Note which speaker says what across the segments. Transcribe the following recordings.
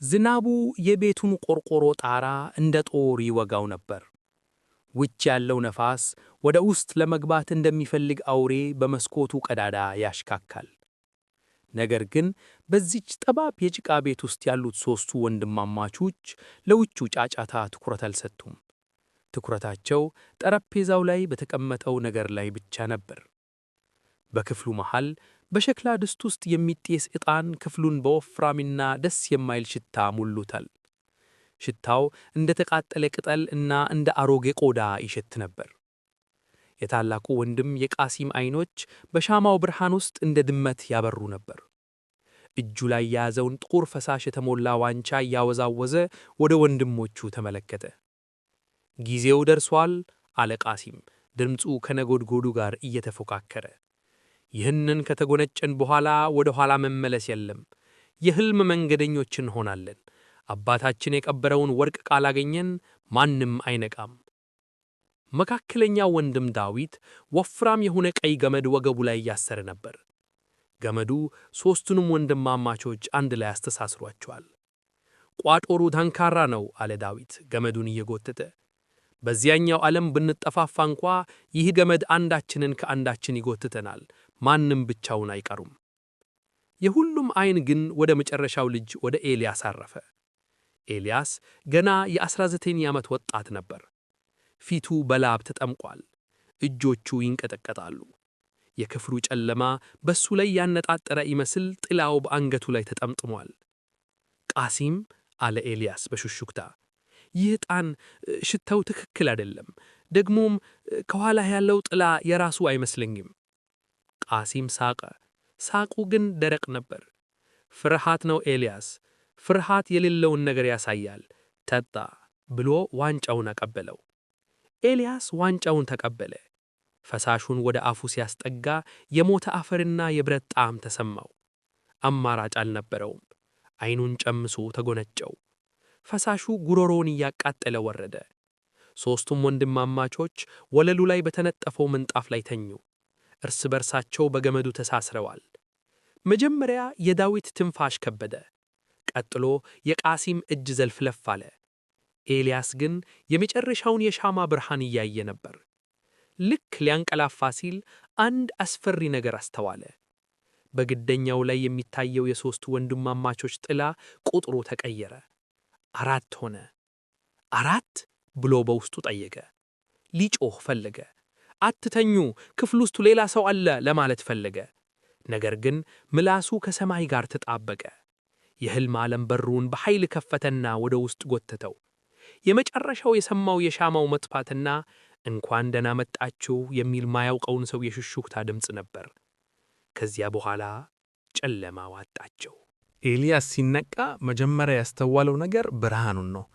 Speaker 1: ዝናቡ የቤቱን ቆርቆሮ ጣራ እንደ ጦር ይወጋው ነበር። ውጭ ያለው ነፋስ ወደ ውስጥ ለመግባት እንደሚፈልግ አውሬ በመስኮቱ ቀዳዳ ያሽካካል። ነገር ግን በዚች ጠባብ የጭቃ ቤት ውስጥ ያሉት ሦስቱ ወንድማማቾች ለውጩ ጫጫታ ትኩረት አልሰጡም። ትኩረታቸው ጠረጴዛው ላይ በተቀመጠው ነገር ላይ ብቻ ነበር። በክፍሉ መሃል በሸክላ ድስት ውስጥ የሚጤስ ዕጣን ክፍሉን በወፍራምና ደስ የማይል ሽታ ሞልቶታል። ሽታው እንደ ተቃጠለ ቅጠል እና እንደ አሮጌ ቆዳ ይሸት ነበር። የታላቁ ወንድም የቃሲም ዓይኖች በሻማው ብርሃን ውስጥ እንደ ድመት ያበሩ ነበር። እጁ ላይ የያዘውን ጥቁር ፈሳሽ የተሞላ ዋንጫ እያወዛወዘ ወደ ወንድሞቹ ተመለከተ። ጊዜው ደርሷል አለ ቃሲም፣ ድምፁ ከነጎድጎዱ ጋር እየተፎካከረ። ይህንን ከተጎነጨን በኋላ ወደ ኋላ መመለስ የለም። የሕልም መንገደኞች እንሆናለን። አባታችን የቀበረውን ወርቅ ካላገኘን ማንም አይነቃም። መካከለኛው ወንድም ዳዊት ወፍራም የሆነ ቀይ ገመድ ወገቡ ላይ ያሰረ ነበር። ገመዱ ሦስቱንም ወንድማማቾች አንድ ላይ አስተሳስሯቸዋል። ቋጠሩ ጠንካራ ነው አለ ዳዊት ገመዱን እየጎተተ። በዚያኛው ዓለም ብንጠፋፋ እንኳ ይህ ገመድ አንዳችንን ከአንዳችን ይጎትተናል። ማንም ብቻውን አይቀሩም። የሁሉም ዓይን ግን ወደ መጨረሻው ልጅ ወደ ኤልያስ አረፈ። ኤልያስ ገና የ19 ዓመት ወጣት ነበር። ፊቱ በላብ ተጠምቋል። እጆቹ ይንቀጠቀጣሉ። የክፍሉ ጨለማ በሱ ላይ ያነጣጠረ ይመስል ጥላው በአንገቱ ላይ ተጠምጥሟል። ቃሲም አለ ኤልያስ በሹክሹክታ፣ ይህ ዕጣን ሽታው ትክክል አይደለም። ደግሞም ከኋላ ያለው ጥላ የራሱ አይመስለኝም። ቃሲም ሳቀ። ሳቁ ግን ደረቅ ነበር። ፍርሃት ነው ኤልያስ፣ ፍርሃት የሌለውን ነገር ያሳያል። ጠጣ ብሎ ዋንጫውን አቀበለው። ኤልያስ ዋንጫውን ተቀበለ። ፈሳሹን ወደ አፉ ሲያስጠጋ የሞተ አፈርና የብረት ጣዕም ተሰማው። አማራጭ አልነበረውም። ዓይኑን ጨምሶ ተጎነጨው። ፈሳሹ ጉሮሮውን እያቃጠለ ወረደ። ሦስቱም ወንድማማቾች ወለሉ ላይ በተነጠፈው ምንጣፍ ላይ ተኙ። እርስ በርሳቸው በገመዱ ተሳስረዋል። መጀመሪያ የዳዊት ትንፋሽ ከበደ። ቀጥሎ የቃሲም እጅ ዘልፍለፍ አለ። ኤልያስ ግን የመጨረሻውን የሻማ ብርሃን እያየ ነበር። ልክ ሊያንቀላፋ ሲል አንድ አስፈሪ ነገር አስተዋለ። በግደኛው ላይ የሚታየው የሦስቱ ወንድማማቾች ጥላ ቁጥሩ ተቀየረ። 4 ሆነ። 4 ብሎ በውስጡ ጠየቀ። ሊጮህ ፈለገ። አትተኙ፣ ክፍል ውስጥ ሌላ ሰው አለ ለማለት ፈለገ። ነገር ግን ምላሱ ከሰማይ ጋር ተጣበቀ። የሕልም ዓለም በሩን በኃይል ከፈተና ወደ ውስጥ ጎተተው። የመጨረሻው የሰማው የሻማው መጥፋትና እንኳን ደህና መጣችሁ የሚል ማያውቀውን ሰው የሹክሹክታ ድምፅ ነበር። ከዚያ በኋላ ጨለማ ዋጣቸው።
Speaker 2: ኤልያስ ሲነቃ መጀመሪያ ያስተዋለው ነገር ብርሃኑን ነው።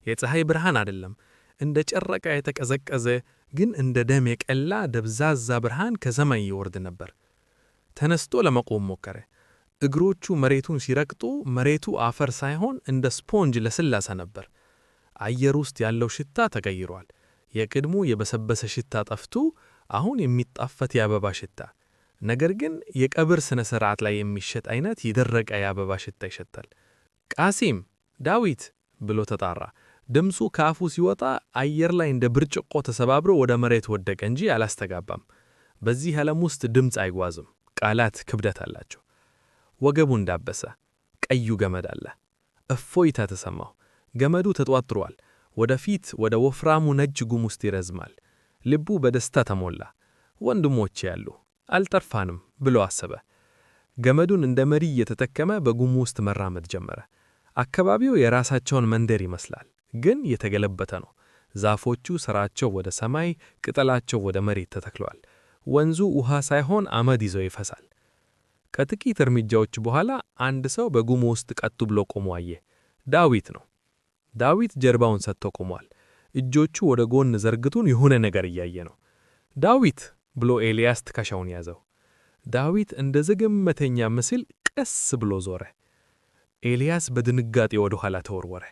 Speaker 2: የፀሐይ ብርሃን አይደለም፣ እንደ ጨረቃ የተቀዘቀዘ ግን እንደ ደም የቀላ ደብዛዛ ብርሃን ከሰማይ ይወርድ ነበር። ተነስቶ ለመቆም ሞከረ። እግሮቹ መሬቱን ሲረግጡ መሬቱ አፈር ሳይሆን እንደ ስፖንጅ ለስላሳ ነበር። አየር ውስጥ ያለው ሽታ ተቀይሯል። የቅድሙ የበሰበሰ ሽታ ጠፍቶ አሁን የሚጣፈጥ የአበባ ሽታ፣ ነገር ግን የቀብር ስነ ሥርዓት ላይ የሚሸጥ አይነት የደረቀ የአበባ ሽታ ይሸታል። ቃሲም፣ ዳዊት ብሎ ተጣራ። ድምፁ ከአፉ ሲወጣ አየር ላይ እንደ ብርጭቆ ተሰባብሮ ወደ መሬት ወደቀ እንጂ አላስተጋባም። በዚህ ዓለም ውስጥ ድምፅ አይጓዝም፣ ቃላት ክብደት አላቸው። ወገቡ እንዳበሰ ቀዩ ገመድ አለ። እፎይታ ተሰማው። ገመዱ ተጧጥሯል። ወደፊት ወደ ወፍራሙ ነጭ ጉም ውስጥ ይረዝማል። ልቡ በደስታ ተሞላ። ወንድሞቼ ያሉ አልጠፋንም ብሎ አሰበ። ገመዱን እንደ መሪ እየተተከመ በጉሙ ውስጥ መራመድ ጀመረ። አካባቢው የራሳቸውን መንደር ይመስላል፣ ግን የተገለበተ ነው። ዛፎቹ ሥራቸው ወደ ሰማይ፣ ቅጠላቸው ወደ መሬት ተተክለዋል። ወንዙ ውሃ ሳይሆን አመድ ይዞ ይፈሳል። ከጥቂት እርምጃዎች በኋላ አንድ ሰው በጉሙ ውስጥ ቀጥ ብሎ ቆሞ አየ። ዳዊት ነው። ዳዊት ጀርባውን ሰጥቶ ቆሟል። እጆቹ ወደ ጎን ዘርግቱን የሆነ ነገር እያየ ነው። ዳዊት ብሎ ኤልያስ ትከሻውን ያዘው። ዳዊት እንደ ዝግመተኛ ምስል ቀስ ብሎ ዞረ። ኤልያስ በድንጋጤ ወደ ኋላ ተወርወረ።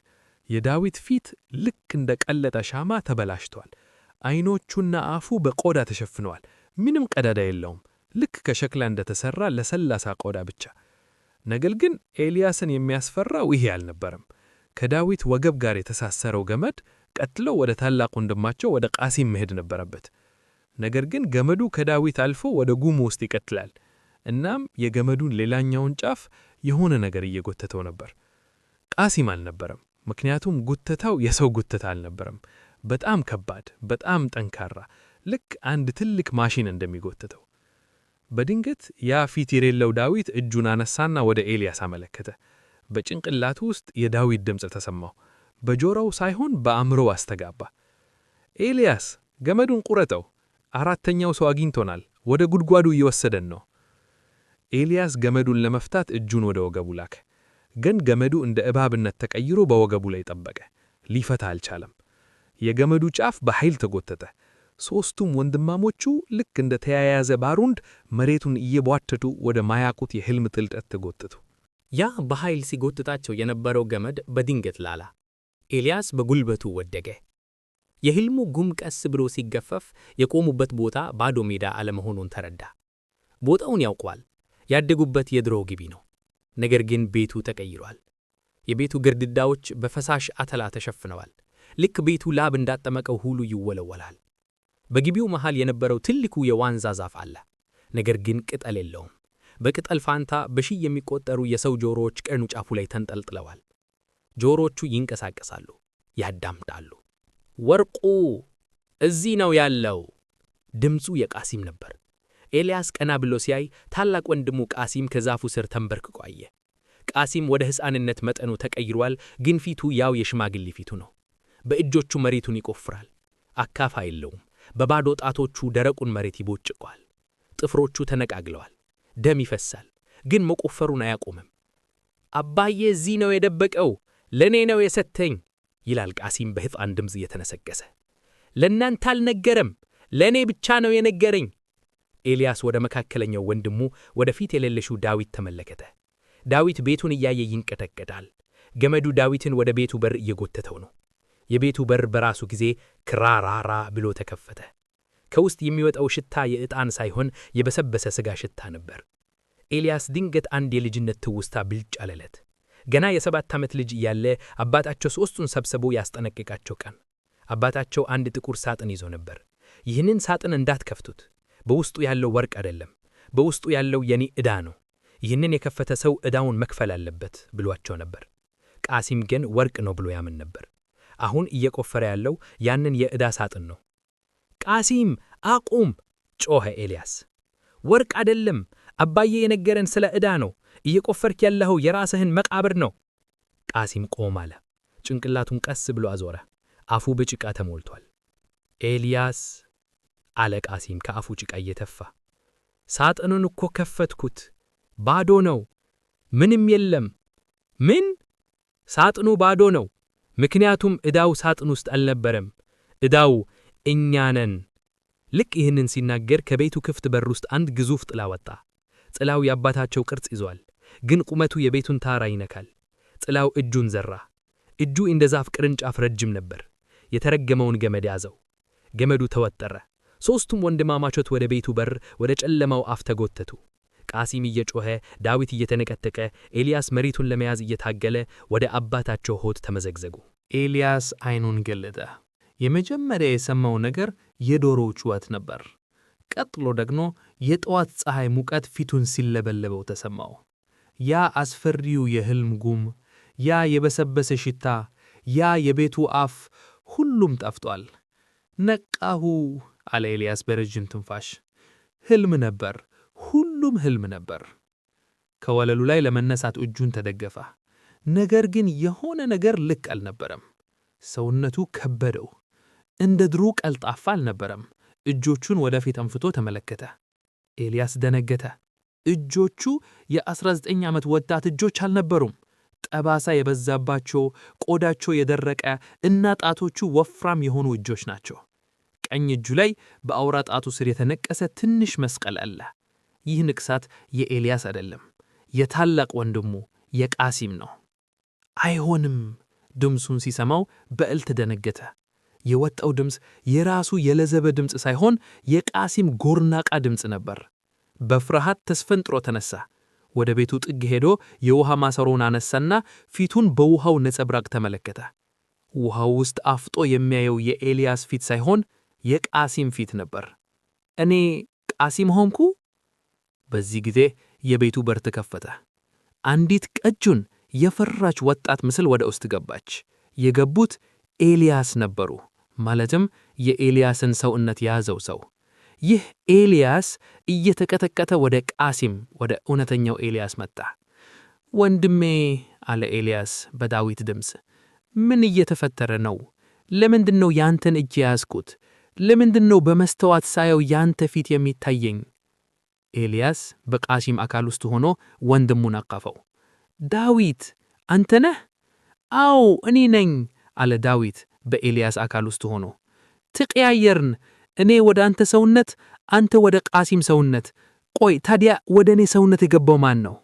Speaker 2: የዳዊት ፊት ልክ እንደ ቀለጠ ሻማ ተበላሽቷል። ዓይኖቹና አፉ በቆዳ ተሸፍነዋል። ምንም ቀዳዳ የለውም። ልክ ከሸክላ እንደተሰራ ለሰላሳ ቆዳ ብቻ። ነገር ግን ኤልያስን የሚያስፈራው ይሄ አልነበረም። ከዳዊት ወገብ ጋር የተሳሰረው ገመድ ቀጥሎ ወደ ታላቅ ወንድማቸው ወደ ቃሲም መሄድ ነበረበት። ነገር ግን ገመዱ ከዳዊት አልፎ ወደ ጉሙ ውስጥ ይቀጥላል። እናም የገመዱን ሌላኛውን ጫፍ የሆነ ነገር እየጎተተው ነበር። ቃሲም አልነበረም፣ ምክንያቱም ጉተታው የሰው ጉተታ አልነበረም። በጣም ከባድ፣ በጣም ጠንካራ፣ ልክ አንድ ትልቅ ማሽን እንደሚጎተተው። በድንገት ያ ፊት የሌለው ዳዊት እጁን አነሳና ወደ ኤልያስ አመለከተ። በጭንቅላቱ ውስጥ የዳዊት ድምፅ ተሰማው። በጆሮው ሳይሆን በአእምሮው አስተጋባ። ኤልያስ ገመዱን ቁረጠው፣ አራተኛው ሰው አግኝቶናል፣ ወደ ጉድጓዱ እየወሰደን ነው። ኤልያስ ገመዱን ለመፍታት እጁን ወደ ወገቡ ላከ። ግን ገመዱ እንደ እባብነት ተቀይሮ በወገቡ ላይ ጠበቀ። ሊፈታ አልቻለም። የገመዱ ጫፍ በኃይል ተጎተተ። ሦስቱም ወንድማሞቹ ልክ እንደ ተያያዘ ባሩንድ መሬቱን እየቧተቱ ወደ ማያቁት የሕልም ጥልቀት ተጎተቱ።
Speaker 1: ያ በኃይል ሲጎትታቸው የነበረው ገመድ በድንገት ላላ። ኤልያስ በጉልበቱ ወደቀ። የሕልሙ ጉም ቀስ ብሎ ሲገፈፍ የቆሙበት ቦታ ባዶ ሜዳ አለመሆኑን ተረዳ። ቦታውን ያውቀዋል። ያደጉበት የድሮ ግቢ ነው። ነገር ግን ቤቱ ተቀይሯል። የቤቱ ግድግዳዎች በፈሳሽ አተላ ተሸፍነዋል። ልክ ቤቱ ላብ እንዳጠመቀው ሁሉ ይወለወላል። በግቢው መሃል የነበረው ትልቁ የዋንዛ ዛፍ አለ። ነገር ግን ቅጠል የለውም። በቅጠል ፋንታ በሺህ የሚቆጠሩ የሰው ጆሮዎች ቅርንጫፉ ላይ ተንጠልጥለዋል። ጆሮዎቹ ይንቀሳቀሳሉ፣ ያዳምጣሉ። ወርቁ እዚህ ነው ያለው። ድምፁ የቃሲም ነበር። ኤልያስ ቀና ብሎ ሲያይ ታላቅ ወንድሙ ቃሲም ከዛፉ ስር ተንበርክኮ አየ። ቃሲም ወደ ሕፃንነት መጠኑ ተቀይሯል፣ ግን ፊቱ ያው የሽማግሌ ፊቱ ነው። በእጆቹ መሬቱን ይቆፍራል። አካፋ የለውም። በባዶ ጣቶቹ ደረቁን መሬት ይቦጭቀዋል። ጥፍሮቹ ተነቃግለዋል። ደም ይፈሳል፣ ግን መቆፈሩን አያቆምም። አባዬ እዚህ ነው የደበቀው፣ ለእኔ ነው የሰተኝ ይላል ቃሲም በሕፃን ድምፅ እየተነሰቀሰ። ለእናንተ አልነገረም፣ ለእኔ ብቻ ነው የነገረኝ። ኤልያስ ወደ መካከለኛው ወንድሙ ወደ ፊት የሌለሽው ዳዊት ተመለከተ። ዳዊት ቤቱን እያየ ይንቀጠቀጣል። ገመዱ ዳዊትን ወደ ቤቱ በር እየጎተተው ነው። የቤቱ በር በራሱ ጊዜ ክራራራ ብሎ ተከፈተ። ከውስጥ የሚወጣው ሽታ የዕጣን ሳይሆን የበሰበሰ ሥጋ ሽታ ነበር። ኤልያስ ድንገት አንድ የልጅነት ትውስታ ብልጭ አለለት። ገና የ7 ዓመት ልጅ እያለ አባታቸው ሦስቱን ሰብስቦ ያስጠነቀቃቸው ቀን። አባታቸው አንድ ጥቁር ሳጥን ይዞ ነበር። ይህንን ሳጥን እንዳትከፍቱት፣ በውስጡ ያለው ወርቅ አይደለም፣ በውስጡ ያለው የኔ ዕዳ ነው። ይህንን የከፈተ ሰው ዕዳውን መክፈል አለበት ብሏቸው ነበር። ቃሲም ግን ወርቅ ነው ብሎ ያምን ነበር። አሁን እየቆፈረ ያለው ያንን የዕዳ ሳጥን ነው። ቃሲም አቁም! ጮኸ ኤልያስ። ወርቅ አይደለም፣ አባዬ የነገረን ስለ ዕዳ ነው። እየቆፈርክ ያለኸው የራስህን መቃብር ነው። ቃሲም ቆም አለ። ጭንቅላቱን ቀስ ብሎ አዞረ። አፉ በጭቃ ተሞልቷል። ኤልያስ አለ ቃሲም ከአፉ ጭቃ እየተፋ። ሳጥኑን እኮ ከፈትኩት፣ ባዶ ነው፣ ምንም የለም። ምን? ሳጥኑ ባዶ ነው፣ ምክንያቱም ዕዳው ሳጥን ውስጥ አልነበረም። ዕዳው እኛ ነን። ልክ ይህንን ሲናገር ከቤቱ ክፍት በር ውስጥ አንድ ግዙፍ ጥላ ወጣ። ጥላው የአባታቸው ቅርጽ ይዟል፣ ግን ቁመቱ የቤቱን ታራ ይነካል። ጥላው እጁን ዘራ። እጁ እንደ ዛፍ ቅርንጫፍ ረጅም ነበር። የተረገመውን ገመድ ያዘው። ገመዱ ተወጠረ። ሦስቱም ወንድማማቾች ወደ ቤቱ በር ወደ ጨለማው አፍ ተጎተቱ። ቃሲም እየጮኸ፣ ዳዊት እየተነቀጠቀ፣ ኤልያስ መሬቱን ለመያዝ እየታገለ ወደ አባታቸው ሆድ ተመዘግዘጉ።
Speaker 2: ኤልያስ ዓይኑን ገለጠ። የመጀመሪያ የሰማው ነገር የዶሮ ጩኸት ነበር። ቀጥሎ ደግሞ የጠዋት ፀሐይ ሙቀት ፊቱን ሲለበለበው ተሰማው። ያ አስፈሪው የሕልም ጉም፣ ያ የበሰበሰ ሽታ፣ ያ የቤቱ አፍ፣ ሁሉም ጠፍቷል። ነቃሁ አለ ኤልያስ በረጅም ትንፋሽ። ሕልም ነበር፣ ሁሉም ሕልም ነበር። ከወለሉ ላይ ለመነሳት እጁን ተደገፈ። ነገር ግን የሆነ ነገር ልክ አልነበረም። ሰውነቱ ከበደው። እንደ ድሮ ቀልጣፋ አልነበረም። እጆቹን ወደፊት አንፍቶ ተመለከተ። ኤልያስ ደነገጠ። እጆቹ የ19 ዓመት ወጣት እጆች አልነበሩም። ጠባሳ የበዛባቸው፣ ቆዳቸው የደረቀ እና ጣቶቹ ወፍራም የሆኑ እጆች ናቸው። ቀኝ እጁ ላይ በአውራ ጣቱ ስር የተነቀሰ ትንሽ መስቀል አለ። ይህ ንቅሳት የኤልያስ አይደለም፣ የታላቅ ወንድሙ የቃሲም ነው። አይሆንም! ድምፁን ሲሰማው በእልት ደነገጠ። የወጣው ድምፅ የራሱ የለዘበ ድምፅ ሳይሆን የቃሲም ጎርናቃ ድምፅ ነበር። በፍርሃት ተስፈንጥሮ ተነሳ።
Speaker 1: ወደ ቤቱ ጥግ ሄዶ የውሃ ማሰሮውን አነሳና ፊቱን በውሃው ነጸብራቅ ተመለከተ። ውሃው ውስጥ አፍጦ የሚያየው የኤልያስ ፊት ሳይሆን የቃሲም ፊት ነበር። እኔ ቃሲም ሆንኩ? በዚህ ጊዜ የቤቱ በር ተከፈተ። አንዲት ቀጁን የፈራች ወጣት ምስል ወደ ውስጥ ገባች። የገቡት ኤልያስ ነበሩ፣ ማለትም የኤልያስን ሰውነት የያዘው ሰው። ይህ ኤልያስ እየተቀጠቀጠ ወደ ቃሲም ወደ እውነተኛው ኤልያስ መጣ። ወንድሜ አለ ኤልያስ በዳዊት ድምፅ፣ ምን እየተፈጠረ ነው? ለምንድን ነው ያንተን እጅ የያዝኩት? ለምንድን ነው በመስተዋት ሳየው ያንተ ፊት የሚታየኝ? ኤልያስ በቃሲም አካል ውስጥ ሆኖ ወንድሙን አቀፈው። ዳዊት አንተ ነህ? አዎ እኔ ነኝ አለ ዳዊት በኤልያስ አካል ውስጥ ሆኖ። ተቀያየርን፣ እኔ ወደ አንተ ሰውነት፣ አንተ ወደ ቃሲም ሰውነት። ቆይ ታዲያ ወደ እኔ ሰውነት የገባው ማን ነው?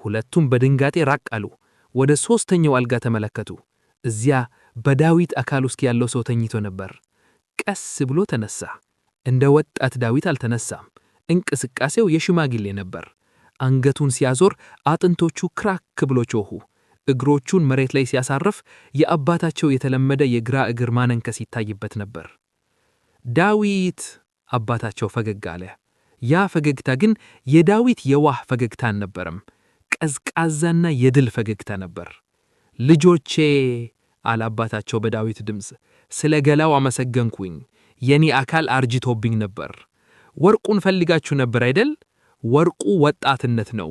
Speaker 1: ሁለቱም በድንጋጤ ራቅ አሉ። ወደ ሦስተኛው አልጋ ተመለከቱ። እዚያ በዳዊት አካል ውስጥ ያለው ሰው ተኝቶ ነበር። ቀስ ብሎ ተነሳ። እንደ ወጣት ዳዊት አልተነሳም። እንቅስቃሴው የሽማግሌ ነበር። አንገቱን ሲያዞር አጥንቶቹ ክራክ ብሎ ጮኹ። እግሮቹን መሬት ላይ ሲያሳርፍ የአባታቸው የተለመደ የግራ እግር ማነንከስ ይታይበት ነበር። ዳዊት አባታቸው ፈገግ አለ። ያ ፈገግታ ግን የዳዊት የዋህ ፈገግታ አልነበረም። ቀዝቃዛና የድል ፈገግታ ነበር። ልጆቼ አለ አባታቸው በዳዊት ድምፅ፣ ስለ ገላው አመሰገንኩኝ። የኔ አካል አርጅቶብኝ ነበር። ወርቁን ፈልጋችሁ ነበር አይደል? ወርቁ ወጣትነት ነው።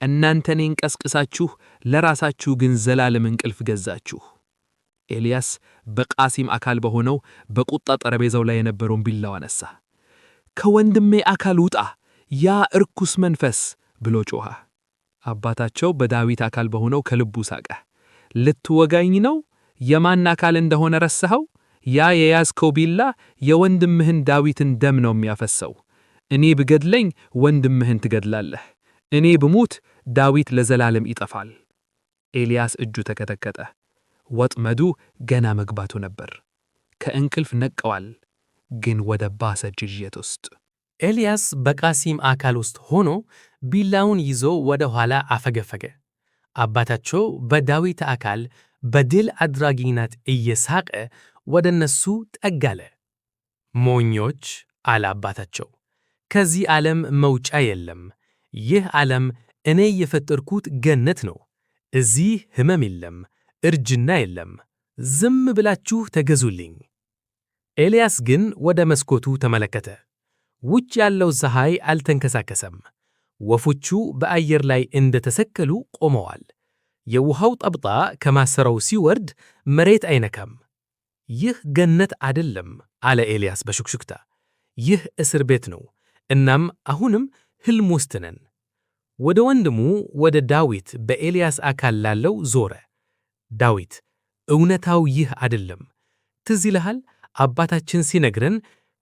Speaker 1: እናንተ እኔን ቀስቅሳችሁ ለራሳችሁ ግን ዘላለም እንቅልፍ ገዛችሁ። ኤልያስ በቃሲም አካል በሆነው በቁጣ ጠረጴዛው ላይ የነበረውን ቢላው አነሳ። ከወንድሜ አካል ውጣ ያ እርኩስ መንፈስ ብሎ ጮኸ። አባታቸው በዳዊት አካል በሆነው ከልቡ ሳቀ። ልትወጋኝ ነው? የማን አካል እንደሆነ ረሳኸው? ያ የያዝከው ቢላ የወንድምህን ዳዊትን ደም ነው የሚያፈሰው። እኔ ብገድለኝ ወንድምህን ትገድላለህ። እኔ ብሙት ዳዊት ለዘላለም ይጠፋል። ኤልያስ እጁ ተከተከተ። ወጥመዱ ገና መግባቱ ነበር። ከእንቅልፍ ነቀዋል፣ ግን ወደ ባሰ ጅዥየት ውስጥ።
Speaker 3: ኤልያስ በቃሲም አካል ውስጥ ሆኖ ቢላውን ይዞ ወደ ኋላ አፈገፈገ። አባታቸው በዳዊት አካል በድል አድራጊነት እየሳቀ ወደ እነሱ ጠጋለ። ሞኞች አለ አባታቸው፣ ከዚህ ዓለም መውጫ የለም። ይህ ዓለም እኔ የፈጠርኩት ገነት ነው። እዚህ ሕመም የለም፣ እርጅና የለም። ዝም ብላችሁ ተገዙልኝ። ኤልያስ ግን ወደ መስኮቱ ተመለከተ። ውጭ ያለው ፀሐይ አልተንከሳከሰም። ወፎቹ በአየር ላይ እንደተሰቀሉ ቆመዋል። የውሃው ጠብጣ ከማሰራው ሲወርድ መሬት አይነካም። ይህ ገነት አይደለም አለ ኤልያስ በሹክሹክታ። ይህ እስር ቤት ነው። እናም አሁንም ሕልም ውስጥ ነን። ወደ ወንድሙ ወደ ዳዊት በኤልያስ አካል ላለው ዞረ። ዳዊት እውነታው ይህ አይደለም። ትዝ ይልሃል አባታችን ሲነግረን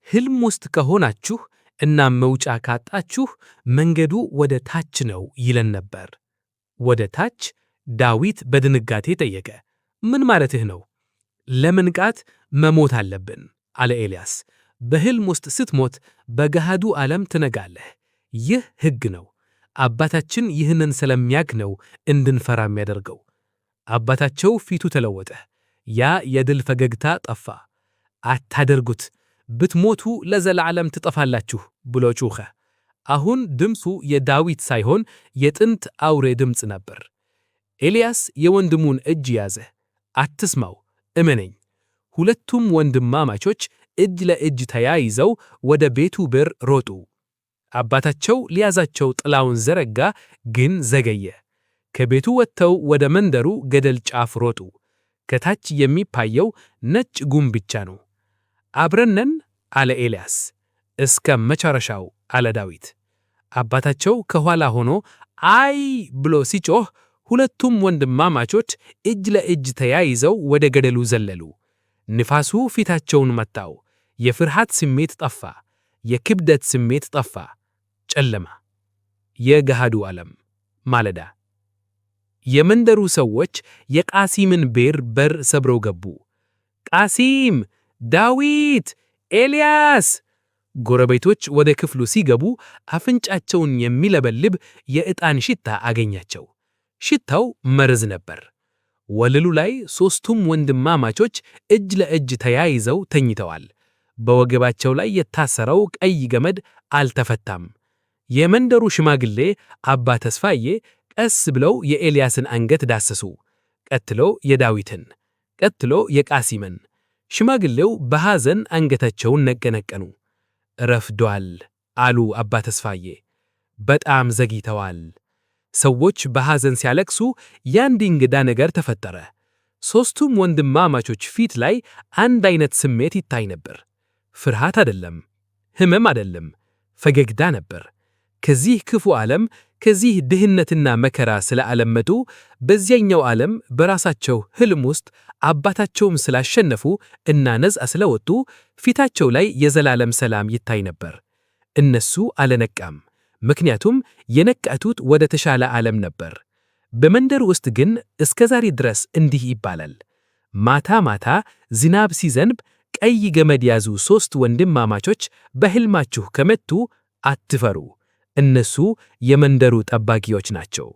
Speaker 3: ሕልም ውስጥ ከሆናችሁ እና መውጫ ካጣችሁ መንገዱ ወደ ታች ነው ይለን ነበር። ወደ ታች? ዳዊት በድንጋጤ ጠየቀ። ምን ማለትህ ነው? ለመንቃት መሞት አለብን አለ ኤልያስ። በሕልም ውስጥ ስትሞት በገሃዱ ዓለም ትነጋለህ። ይህ ሕግ ነው። አባታችን ይህንን ስለሚያውቅ ነው እንድንፈራ የሚያደርገው። አባታቸው ፊቱ ተለወጠ። ያ የድል ፈገግታ ጠፋ። አታደርጉት፣ ብትሞቱ ለዘላለም ትጠፋላችሁ ብሎ ጮኸ። አሁን ድምፁ የዳዊት ሳይሆን የጥንት አውሬ ድምፅ ነበር። ኤልያስ የወንድሙን እጅ ያዘ። አትስማው፣ እመነኝ። ሁለቱም ወንድማማቾች እጅ ለእጅ ተያይዘው ወደ ቤቱ በር ሮጡ። አባታቸው ሊያዛቸው ጥላውን ዘረጋ፣ ግን ዘገየ። ከቤቱ ወጥተው ወደ መንደሩ ገደል ጫፍ ሮጡ። ከታች የሚታየው ነጭ ጉም ብቻ ነው። አብረነን አለ ኤልያስ። እስከ መጨረሻው አለ ዳዊት። አባታቸው ከኋላ ሆኖ አይ ብሎ ሲጮህ ሁለቱም ወንድማማቾች እጅ ለእጅ ተያይዘው ወደ ገደሉ ዘለሉ። ንፋሱ ፊታቸውን መታው። የፍርሃት ስሜት ጠፋ። የክብደት ስሜት ጠፋ። ጨለማ። የገሃዱ ዓለም ማለዳ። የመንደሩ ሰዎች የቃሲምን በር ሰብረው ገቡ። ቃሲም! ዳዊት! ኤልያስ! ጎረቤቶች ወደ ክፍሉ ሲገቡ አፍንጫቸውን የሚለበልብ የዕጣን ሽታ አገኛቸው። ሽታው መርዝ ነበር። ወለሉ ላይ ሦስቱም ወንድማማቾች እጅ ለእጅ ተያይዘው ተኝተዋል። በወገባቸው ላይ የታሰረው ቀይ ገመድ አልተፈታም። የመንደሩ ሽማግሌ አባ ተስፋዬ ቀስ ብለው የኤልያስን አንገት ዳሰሱ። ቀጥሎ የዳዊትን፣ ቀጥሎ የቃሲምን። ሽማግሌው በሐዘን አንገታቸውን ነቀነቀኑ። ረፍዷል አሉ አባ ተስፋዬ። በጣም ዘግይተዋል። ሰዎች በሐዘን ሲያለቅሱ የአንድ እንግዳ ነገር ተፈጠረ። ሦስቱም ወንድማማቾች ፊት ላይ አንድ አይነት ስሜት ይታይ ነበር። ፍርሃት አይደለም፣ ሕመም አይደለም፣ ፈገግታ ነበር። ከዚህ ክፉ ዓለም፣ ከዚህ ድህነትና መከራ ስለዓለመቱ በዚያኛው ዓለም በራሳቸው ሕልም ውስጥ አባታቸውም ስላሸነፉ እና ነፃ ስለወጡ ፊታቸው ላይ የዘላለም ሰላም ይታይ ነበር። እነሱ አልነቃም፣ ምክንያቱም የነቃቱት ወደ ተሻለ ዓለም ነበር። በመንደር ውስጥ ግን እስከ ዛሬ ድረስ እንዲህ ይባላል። ማታ ማታ ዝናብ ሲዘንብ ቀይ ገመድ ያዙ ሦስት ወንድማማቾች በሕልማችሁ ከመቱ አትፈሩ፣ እነሱ የመንደሩ ጠባቂዎች ናቸው።